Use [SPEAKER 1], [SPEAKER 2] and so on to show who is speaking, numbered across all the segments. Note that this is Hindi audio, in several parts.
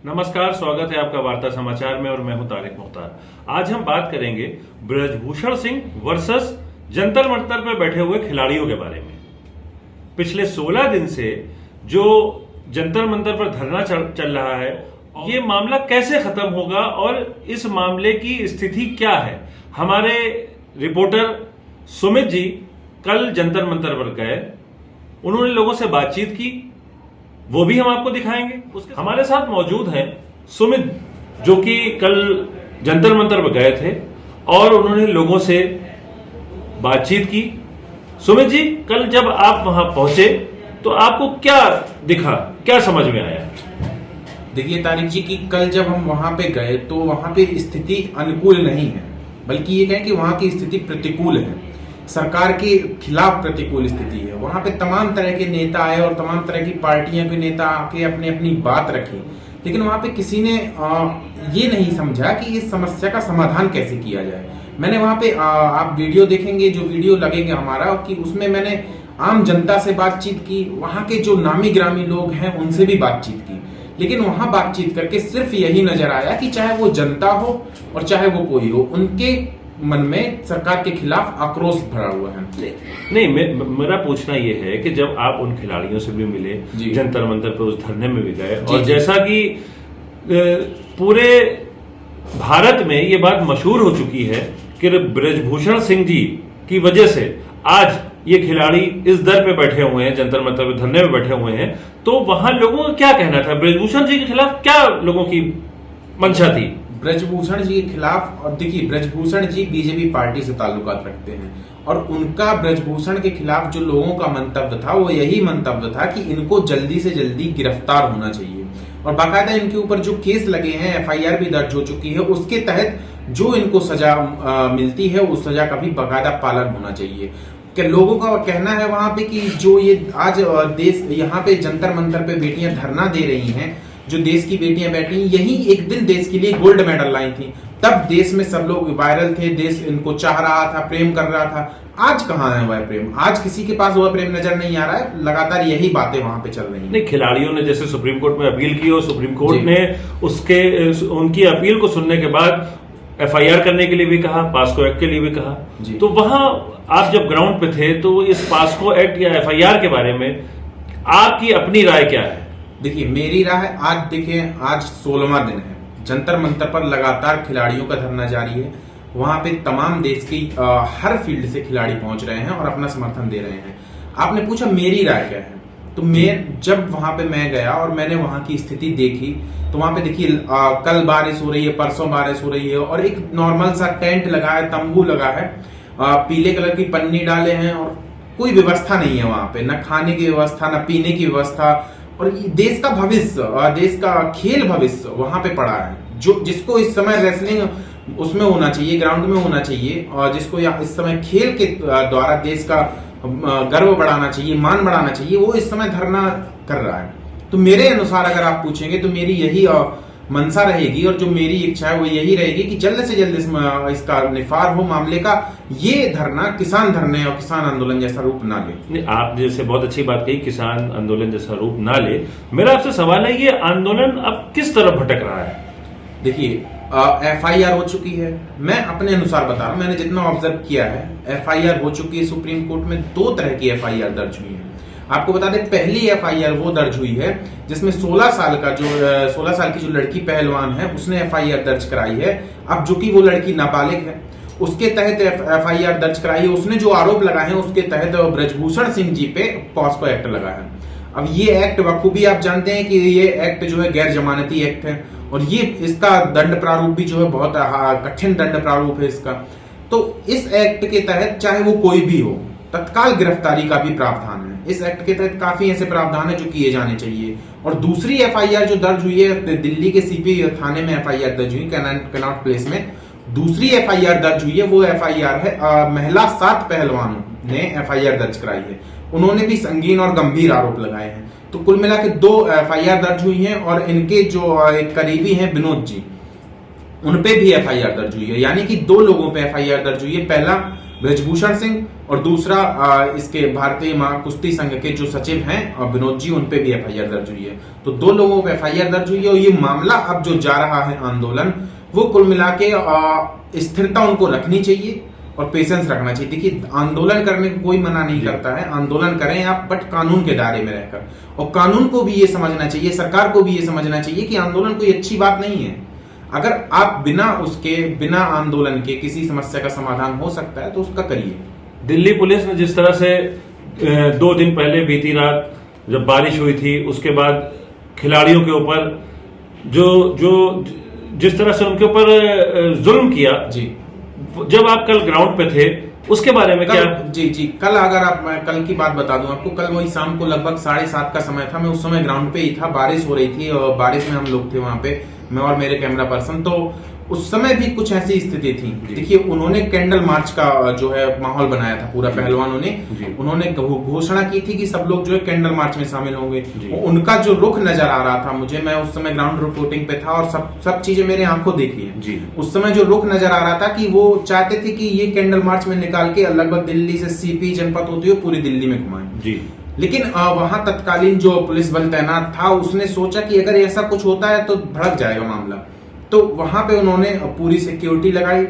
[SPEAKER 1] नमस्कार, स्वागत है आपका वार्ता समाचार में और मैं हूं तारिक मुख्तार। आज हम बात करेंगे ब्रजभूषण सिंह वर्सेस जंतर मंतर पर बैठे हुए खिलाड़ियों के बारे में। पिछले 16 दिन से जो जंतर मंतर पर धरना चल रहा है, ये मामला कैसे खत्म होगा और इस मामले की स्थिति क्या है। हमारे रिपोर्टर सुमित जी कल जंतर मंतर पर गए, उन्होंने लोगों से बातचीत की, वो भी हम आपको दिखाएंगे। हमारे साथ मौजूद हैं सुमित, जो कि कल जंतर मंतर पर गए थे और उन्होंने लोगों से बातचीत की। सुमित जी, कल जब आप वहां पहुंचे तो आपको क्या दिखा, क्या समझ में आया?
[SPEAKER 2] देखिए तारिक जी की कल जब हम वहां पे गए तो वहां पे स्थिति अनुकूल नहीं है, बल्कि ये कहें कि वहां की स्थिति प्रतिकूल है। सरकार के खिलाफ प्रतिकूल स्थिति है। वहां पे तमाम तरह के नेता आए और तमाम तरह की पार्टियां के नेता आके अपनी अपनी बात रखी, लेकिन वहां पे किसी ने ये नहीं समझा कि इस समस्या का समाधान कैसे किया जाए। मैंने वहां पे आप वीडियो देखेंगे, जो वीडियो लगेगा हमारा, कि उसमें मैंने आम जनता से बातचीत की, वहां के जो नामी ग्रामी लोग हैं उनसे भी बातचीत की, लेकिन वहां बातचीत करके सिर्फ यही नजर आया कि चाहे वो जनता हो और चाहे वो कोई हो, उनके मन में सरकार के खिलाफ आक्रोश भरा हुआ है।
[SPEAKER 1] नहीं, मेरा पूछना यह है कि जब आप उन खिलाड़ियों से भी मिले, जंतर मंतर पर उस धरने में भी गए, और जैसा कि पूरे भारत में ये बात मशहूर हो चुकी है कि ब्रजभूषण सिंह जी की वजह से आज ये खिलाड़ी इस दर पे बैठे हुए हैं, जंतर मंतर पे धरने में बैठे हुए हैं, तो वहां लोगों का क्या कहना था? ब्रजभूषण जी के खिलाफ क्या लोगों की मंशा थी?
[SPEAKER 2] ब्रजभूषण जी के खिलाफ, और देखिए ब्रजभूषण जी बीजेपी पार्टी से ताल्लुकात रखते हैं, और उनका ब्रजभूषण के खिलाफ जो लोगों का मंतव्य था वो यही मंतव्य था कि इनको जल्दी से जल्दी गिरफ्तार होना चाहिए, और बाकायदा इनके ऊपर जो केस लगे हैं, एफआईआर भी दर्ज हो चुकी है, उसके तहत जो इनको सजा मिलती है उस सजा का भी बाकायदा पालन होना चाहिए। कि लोगों का कहना है वहां पे कि जो ये आज देश यहाँ पे जंतर मंतर पे बेटियां धरना दे रही हैं, जो देश की बेटियां बैठी, यही एक दिन देश के लिए गोल्ड मेडल लाई थी, तब देश में सब लोग वायरल थे, देश इनको चाह रहा था, प्रेम कर रहा था। आज कहाँ है वह प्रेम? आज किसी के पास वह प्रेम नजर नहीं आ रहा है। लगातार यही बातें वहां पे चल रही हैं।
[SPEAKER 1] नहीं, खिलाड़ियों ने जैसे सुप्रीम कोर्ट में अपील की और सुप्रीम कोर्ट ने उनकी अपील को सुनने के बाद एफआईआर करने के लिए भी कहा, पास्को एक्ट के लिए भी कहा। तो वहां आप जब ग्राउंड पे थे तो इस पास्को एक्ट या एफआईआर के बारे में आपकी अपनी राय क्या है?
[SPEAKER 2] देखिए मेरी राय, आज 16वां दिन है, जंतर मंतर पर लगातार खिलाड़ियों का धरना जारी है। वहां पे तमाम देश की हर फील्ड से खिलाड़ी पहुंच रहे हैं और अपना समर्थन दे रहे हैं। आपने पूछा मेरी राय क्या है, तो मैं जब वहां पे मैं गया और मैंने वहां की स्थिति देखी, तो वहां पे देखिए कल बारिश हो रही है, परसों बारिश हो रही है, और एक नॉर्मल सा टेंट लगा है, तंबू लगा है, पीले कलर की पन्नी डाले हैं, और कोई व्यवस्था नहीं है वहां पे, न खाने की व्यवस्था, न पीने की व्यवस्था, और देश का भविष्य, देश का खेल भविष्य वहां पे पड़ा है, जो जिसको इस समय रेसलिंग उसमें होना चाहिए, ग्राउंड में होना चाहिए, और जिसको इस समय खेल के द्वारा देश का गर्व बढ़ाना चाहिए, मान बढ़ाना चाहिए, वो इस समय धरना कर रहा है। तो मेरे अनुसार अगर आप पूछेंगे तो मेरी यही मंशा रहेगी, और जो मेरी इच्छा है वो यही रहेगी कि जल्द से जल्द इसका निफार हो मामले का। ये धरना किसान धरने और किसान आंदोलन जैसा रूप ना ले।
[SPEAKER 1] आप जैसे बहुत अच्छी बात कही, किसान आंदोलन जैसा रूप ना ले। मेरा आपसे सवाल है, ये आंदोलन अब किस तरफ भटक रहा है?
[SPEAKER 2] देखिए एफआईआर हो चुकी है, मैं अपने अनुसार बता रहा हूं, मैंने जितना ऑब्जर्व किया है, एफआईआर हो चुकी है। सुप्रीम कोर्ट में 2 तरह की एफआईआर दर्ज हुई है। आपको बता दें, पहली एफआईआर वो दर्ज हुई है जिसमें 16 साल की जो लड़की पहलवान है उसने एफआईआर दर्ज कराई है। अब जो कि वो लड़की नाबालिग है, उसके तहत एफआईआर दर्ज कराई है। उसने जो आरोप लगाए हैं उसके तहत ब्रजभूषण सिंह जी पे पॉस्को एक्ट लगा है। अब ये एक्ट बखूबी आप जानते हैं कि ये एक्ट जो है गैर जमानती एक्ट है, और ये इसका दंड प्रारूप भी जो है बहुत कठिन दंड प्रारूप है इसका। तो इस एक्ट के तहत चाहे वो कोई भी हो, तत्काल गिरफ्तारी का भी प्रावधान है। इस एक्ट के तहत काफी ऐसे प्रावधान है जो किए जाने चाहिए। और दूसरी एफआईआर जो दर्ज हुई है, दिल्ली के सीपी थाने में एफआईआर दर्ज हुई, कनॉट प्लेस में दूसरी एफआईआर दर्ज हुई है। वो एफआईआर है महिला 7 पहलवानों ने एफआईआर दर्ज कराई है। उन्होंने भी संगीन और गंभीर आरोप लगाए हैं। तो कुल मिला के 2 एफआईआर दर्ज हुई हैं, और इनके जो एक करीबी हैं विनोद जी, उन पे भी एफआईआर दर्ज हुई है। यानी कि 2 लोगों पे एफआईआर दर्ज हुई है। पहला ब्रजभूषण सिंह और दूसरा इसके भारतीय महाकुश्ती संघ के जो सचिव हैं विनोद जी, उन पे भी एफआईआर दर्ज हुई है। तो 2 लोगों पे एफआईआर दर्ज हुई है और ये मामला अब जो जा रहा है आंदोलन, वो कुल मिला के स्थिरता उनको रखनी चाहिए और पेशेंस रखना चाहिए। देखिए, आंदोलन करने को कोई मना नहीं करता है, आंदोलन करें आप, बट कानून के दायरे में रहकर। और कानून को भी ये समझना चाहिए, सरकार को भी ये समझना चाहिए कि आंदोलन कोई अच्छी बात नहीं है। अगर आप बिना आंदोलन के किसी समस्या का समाधान हो सकता है तो उसका करिए।
[SPEAKER 1] दिल्ली पुलिस ने जिस तरह से 2 दिन पहले बीती रात जब बारिश हुई थी, उसके बाद खिलाड़ियों के ऊपर जो जिस तरह से उनके ऊपर जुल्म किया,
[SPEAKER 2] जी,
[SPEAKER 1] जब आप कल ग्राउंड पे थे, उसके बारे में क्या?
[SPEAKER 2] जी, कल अगर मैं कल की बात बता दूं आपको, कल वही शाम को लगभग 7:30 का समय था। मैं उस समय ग्राउंड पे ही था, बारिश हो रही थी और बारिश में हम लोग थे वहां पे, मैं और मेरे कैमरा पर्सन। तो उस समय भी कुछ ऐसी स्थिति थी। देखिए, उन्होंने कैंडल मार्च का जो है माहौल बनाया था पूरा, पहलवानों ने उन्होंने घोषणा की थी कि सब लोग जो है कैंडल मार्च में शामिल होंगे। उनका जो रुख नजर आ रहा था मुझे, मैं उस समय ग्राउंड रिपोर्टिंग पे था और सब चीजें मेरे आंखों देखी है। उस समय जो रुख नजर आ रहा था कि वो चाहते थे कि ये कैंडल मार्च में निकाल के लगभग दिल्ली से सीपी जनपद होती हुई पूरी दिल्ली में घुमाएं। लेकिन वहां तत्कालीन जो पुलिस बल तैनात था, उसने सोचा कि अगर ऐसा कुछ होता है तो भड़क जाएगा मामला। तो वहां पे उन्होंने पूरी सिक्योरिटी लगाई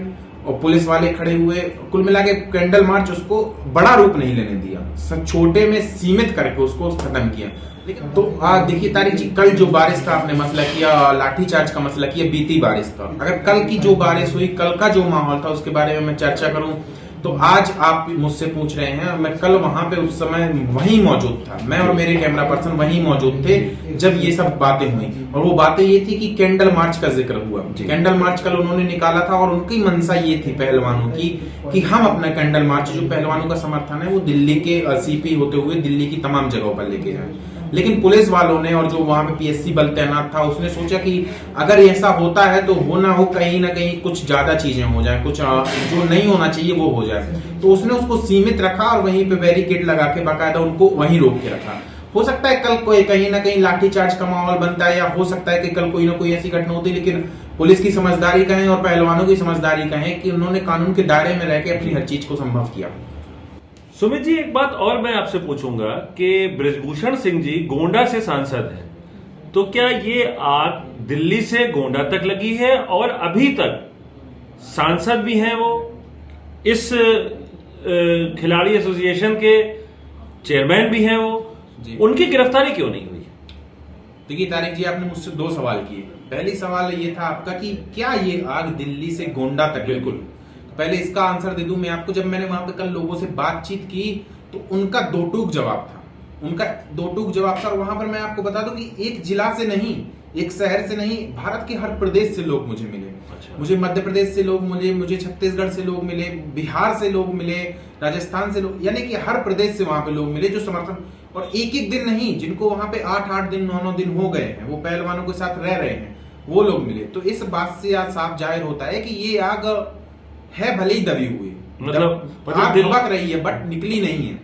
[SPEAKER 2] और पुलिस वाले खड़े हुए। कुल मिला के कैंडल मार्च उसको बड़ा रूप नहीं लेने दिया, छोटे में सीमित करके उसको खत्म किया। लेकिन तो देखिए तारिक जी, कल जो बारिश का आपने मसला किया, लाठीचार्ज का मसला किया, बीती बारिश का, अगर कल की जो बारिश हुई, कल का जो माहौल था, उसके बारे में मैं चर्चा करूं तो आज आप मुझसे पूछ रहे हैं, मैं कल वहां पे उस समय वहीं मौजूद था, मैं और मेरे कैमरा पर्सन वहीं मौजूद थे जब ये सब बातें हुई। और वो बातें ये थी कि कैंडल मार्च का जिक्र हुआ। कैंडल मार्च कल उन्होंने निकाला था और उनकी मंशा ये थी पहलवानों की कि हम अपना कैंडल मार्च, जो पहलवानों का समर्थन है, वो दिल्ली के सीपी होते हुए दिल्ली की तमाम जगहों पर लेके जाए। लेकिन पुलिस वालों ने और जो वहां पे पीएससी बल तैनात था, उसने सोचा कि अगर ऐसा होता है तो हो ना हो, कहीं ना कहीं कुछ ज्यादा चीजें हो जाए, कुछ जो नहीं होना चाहिए वो हो जाए। तो उसने उसको सीमित रखा और वहीं पे बैरिकेड लगा के बाकायदा उनको वहीं रोक के रखा। हो सकता है कल कोई कहीं ना कहीं लाठीचार्ज का माहौल बनता है, या हो सकता है कि कल कोई ना कोई ऐसी घटना होती, लेकिन पुलिस की समझदारी कहें और पहलवानों की समझदारी कहें कि उन्होंने कानून के दायरे में रह के अपनी हर चीज को संभव किया।
[SPEAKER 1] सुमित जी, एक बात और मैं आपसे पूछूंगा कि ब्रजभूषण सिंह जी गोंडा से सांसद हैं, तो क्या ये आग दिल्ली से गोंडा तक लगी है और अभी तक सांसद भी हैं वो, इस खिलाड़ी एसोसिएशन के चेयरमैन भी हैं वो, उनकी गिरफ्तारी क्यों नहीं हुई?
[SPEAKER 2] देखिए तारिक जी, आपने मुझसे 2 सवाल किए। पहली सवाल ये था आपका कि क्या ये आग दिल्ली से गोंडा तक?
[SPEAKER 1] बिल्कुल।
[SPEAKER 2] पहले इसका आंसर दे दूं मैं आपको। जब मैंने वहां पे कल लोगों से बातचीत की तो उनका 2 टूक जवाब था। और वहां पर मैं आपको बता दूं कि एक जिला से नहीं, एक शहर से नहीं, भारत के हर प्रदेश से लोग मुझे मिले। मुझे मध्य प्रदेश से लोग मिले, मुझे छत्तीसगढ़ से लोग मिले, बिहार से लोग मिले, राजस्थान से लोग, यानी कि हर प्रदेश से वहां पे लोग मिले जो समर्थन, और एक दिन नहीं, जिनको वहां पे 8-8 दिन 9-9 दिन हो गए हैं, वो पहलवानों के साथ रह रहे हैं, वो लोग मिले। तो इस बात से आज साफ जाहिर होता है कि ये आग है भले ही दबी हुई,
[SPEAKER 1] मतलब
[SPEAKER 2] आग भड़क रही है बट निकली नहीं है,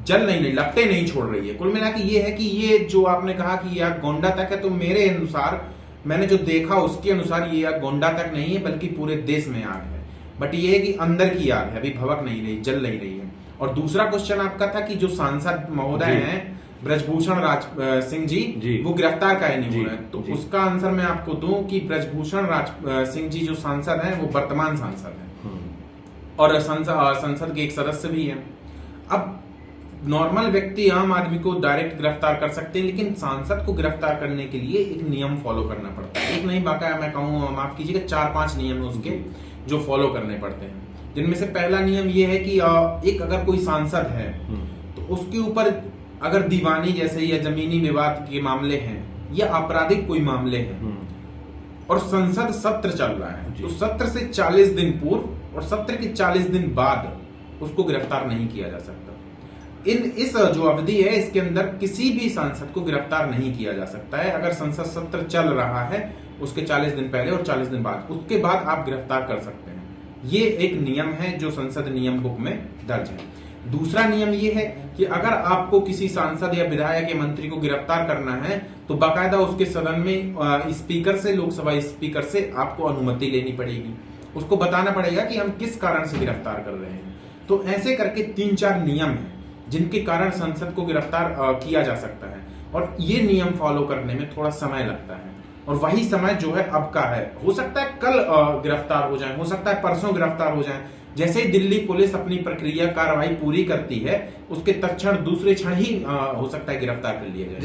[SPEAKER 2] जल नहीं, लपटे नहीं छोड़ रही है। कुल मिला के ये है कि ये जो आपने कहा कि ये आग गोंडा तक है, तो मेरे अनुसार, मैंने जो देखा उसके अनुसार ये आग गोंडा तक नहीं है, बल्कि पूरे देश में आग है। बट ये है कि अंदर की आग है, अभी भड़क नहीं रही, जल नहीं रही है। और दूसरा क्वेश्चन आपका था कि जो सांसद महोदय हैं ब्रजभूषण सिंह जी, वो गिरफ्तार काहे नहीं हो रहे हैं? तो उसका आंसर मैं आपको दूं कि ब्रजभूषण सिंह जी जो सांसद हैं, वो वर्तमान सांसद हैं और संसद के एक सदस्य भी हैं। अब नॉर्मल व्यक्ति, आम आदमी को डायरेक्ट गिरफ्तार कर सकते हैं, लेकिन सांसद को गिरफ्तार करने के लिए एक नियम फॉलो करना पड़ता है। एक नहीं, बाकाया मैं कहूँ, माफ कीजिएगा, 4-5 नियम है उसके जो फॉलो करने पड़ते हैं। जिनमें से पहला नियम ये है कि एक अगर कोई सांसद है तो उसके ऊपर अगर दीवानी जैसे या जमीनी विवाद के मामले हैं या आपराधिक कोई मामले हैं और संसद सत्र चल रहा है, तो सत्र से 40 दिन पूर्व और सत्र के 40 दिन बाद उसको गिरफ्तार नहीं किया जा सकता। इस जो अवधि है, इसके अंदर किसी भी सांसद को गिरफ्तार नहीं किया जा सकता है। अगर संसद सत्र चल रहा है उसके 40 दिन पहले और 40 दिन बाद, उसके बाद आप गिरफ्तार कर सकते हैं। ये एक नियम है जो संसद नियम बुक में दर्ज है। दूसरा नियम ये है कि अगर आपको किसी सांसद या विधायक या मंत्री को गिरफ्तार करना है तो बाकायदा उसके सदन में स्पीकर से, लोकसभा स्पीकर से आपको अनुमति लेनी पड़ेगी। उसको बताना पड़ेगा कि हम किस कारण से गिरफ्तार कर रहे हैं। तो ऐसे करके 3-4 नियम हैं जिनके कारण संसद को गिरफ्तार किया जा सकता है, और ये नियम फॉलो करने में थोड़ा समय लगता है, और वही समय जो है अब का है। हो सकता है कल गिरफ्तार हो जाए, हो सकता है परसों गिरफ्तार हो जाए। जैसे ही दिल्ली पुलिस अपनी प्रक्रिया कार्रवाई पूरी करती है, उसके तत्क्षण दूसरे क्षण ही हो सकता है गिरफ्तार कर लिया जाए।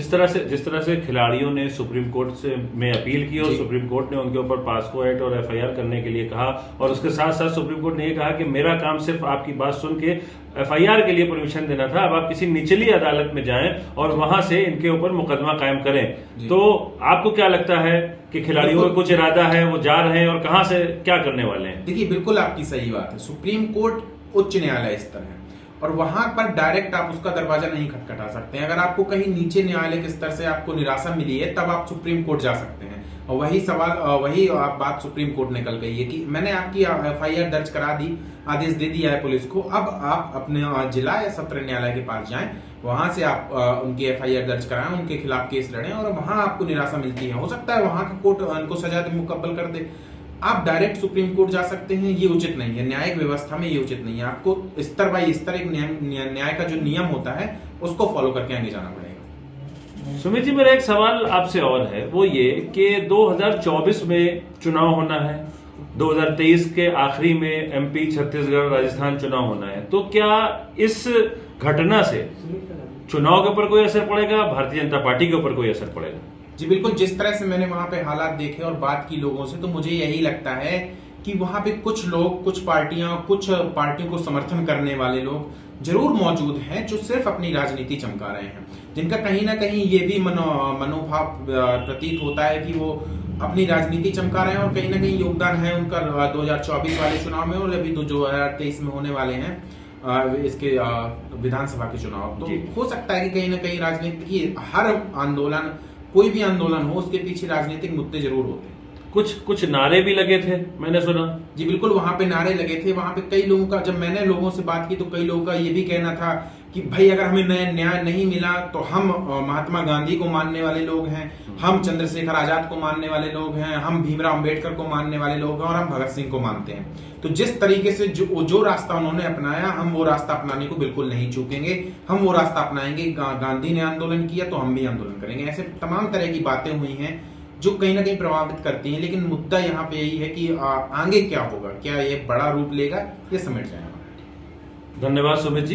[SPEAKER 1] जिस तरह से खिलाड़ियों ने सुप्रीम कोर्ट से में अपील की और सुप्रीम कोर्ट ने उनके ऊपर पास्को एक्ट और एफआईआर करने के लिए कहा, और उसके साथ साथ सुप्रीम कोर्ट ने ये कहा कि मेरा काम सिर्फ आपकी बात सुन के एफआईआर के लिए परमिशन देना था, अब आप किसी निचली अदालत में जाएं और वहां से इनके ऊपर मुकदमा कायम करें। तो आपको क्या लगता है कि खिलाड़ियों का कुछ इरादा है, वो जा रहे हैं और कहां से क्या करने वाले हैं?
[SPEAKER 2] देखिए, बिल्कुल आपकी सही बात है। सुप्रीम कोर्ट उच्च न्यायालय स्तर है, और वहां पर डायरेक्ट आप उसका दरवाजा नहीं खटखटा सकते हैं। अगर आपको कहीं नीचे न्यायालय के स्तर से आपको निराशा मिली है, तब आप सुप्रीम कोर्ट जा सकते हैं। और वही बात सुप्रीम कोर्ट ने कल कही है कि मैंने आपकी एफआईआर दर्ज करा दी, आदेश दे दिया है पुलिस को, अब आप अपने जिला या सत्र न्यायालय के पास जाएं, वहां से आप उनकी एफआईआर दर्ज कराएं, उनके खिलाफ केस लड़ें, और वहां आपको निराशा मिलती है, हो सकता है वहां का कोर्ट उनको सजा मुकब्बल कर दे, आप डायरेक्ट सुप्रीम कोर्ट जा सकते हैं। ये उचित नहीं है, न्यायिक व्यवस्था में ये उचित नहीं है। आपको स्तर बाय स्तर एक न्याय का जो नियम होता है उसको फॉलो करके आगे जाना पड़ेगा।
[SPEAKER 1] सुमित जी, मेरा एक सवाल आपसे और है, वो ये कि 2024 में चुनाव होना है, 2023 के आखिरी में एमपी, छत्तीसगढ़, राजस्थान चुनाव होना है, तो क्या इस घटना से चुनाव के ऊपर कोई असर पड़ेगा, भारतीय जनता पार्टी के ऊपर कोई असर पड़ेगा?
[SPEAKER 2] जी बिल्कुल, जिस तरह से मैंने वहां पे हालात देखे और बात की लोगों से, तो मुझे यही लगता है कि वहां पे कुछ लोग, कुछ पार्टियों को समर्थन करने वाले लोग जरूर मौजूद हैं, जो सिर्फ अपनी राजनीति चमका रहे हैं, जिनका कहीं ना कहीं ये भी मनोभाव प्रतीत होता है कि वो अपनी राजनीति चमका रहे हैं, और कहीं ना कहीं योगदान है उनका 2024 वाले चुनाव में, और अभी 2023 में होने वाले हैं इसके विधानसभा के चुनाव। तो हो सकता है कि कहीं ना कहीं राजनीति की हर आंदोलन, कोई भी आंदोलन हो, उसके पीछे राजनीतिक मुद्दे जरूर होते हैं।
[SPEAKER 1] कुछ नारे भी लगे थे, मैंने सुना।
[SPEAKER 2] जी बिल्कुल, वहां पे नारे लगे थे। वहां पे कई लोगों का, जब मैंने लोगों से बात की तो कई लोगों का ये भी कहना था कि भाई अगर हमें न्याय नहीं मिला तो हम महात्मा गांधी को मानने वाले लोग हैं, हम चंद्रशेखर आजाद को मानने वाले लोग हैं, हम भीमराव अंबेडकर को मानने वाले लोग हैं, और हम भगत सिंह को मानते हैं। तो जिस तरीके से जो रास्ता उन्होंने अपनाया, हम वो रास्ता अपनाने को बिल्कुल नहीं चूकेंगे, हम वो रास्ता अपनाएंगे। गांधी ने आंदोलन किया तो हम भी आंदोलन करेंगे। ऐसे तमाम तरह की बातें हुई हैं जो कहीं ना कहीं प्रभावित करती हैं, लेकिन मुद्दा यहाँ पे यही है कि आगे क्या होगा, क्या ये बड़ा रूप लेगा, ये समेट जाएगा।
[SPEAKER 1] धन्यवाद सुमित जी।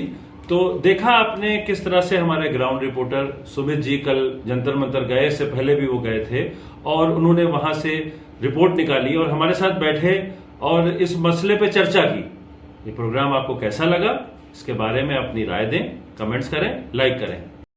[SPEAKER 1] तो देखा आपने किस तरह से हमारे ग्राउंड रिपोर्टर सुमित जी कल जंतर मंतर गए, इससे पहले भी वो गए थे, और उन्होंने वहां से रिपोर्ट निकाली और हमारे साथ बैठे और इस मसले पे चर्चा की। ये प्रोग्राम आपको कैसा लगा, इसके बारे में अपनी राय दें, कमेंट्स करें, लाइक करें।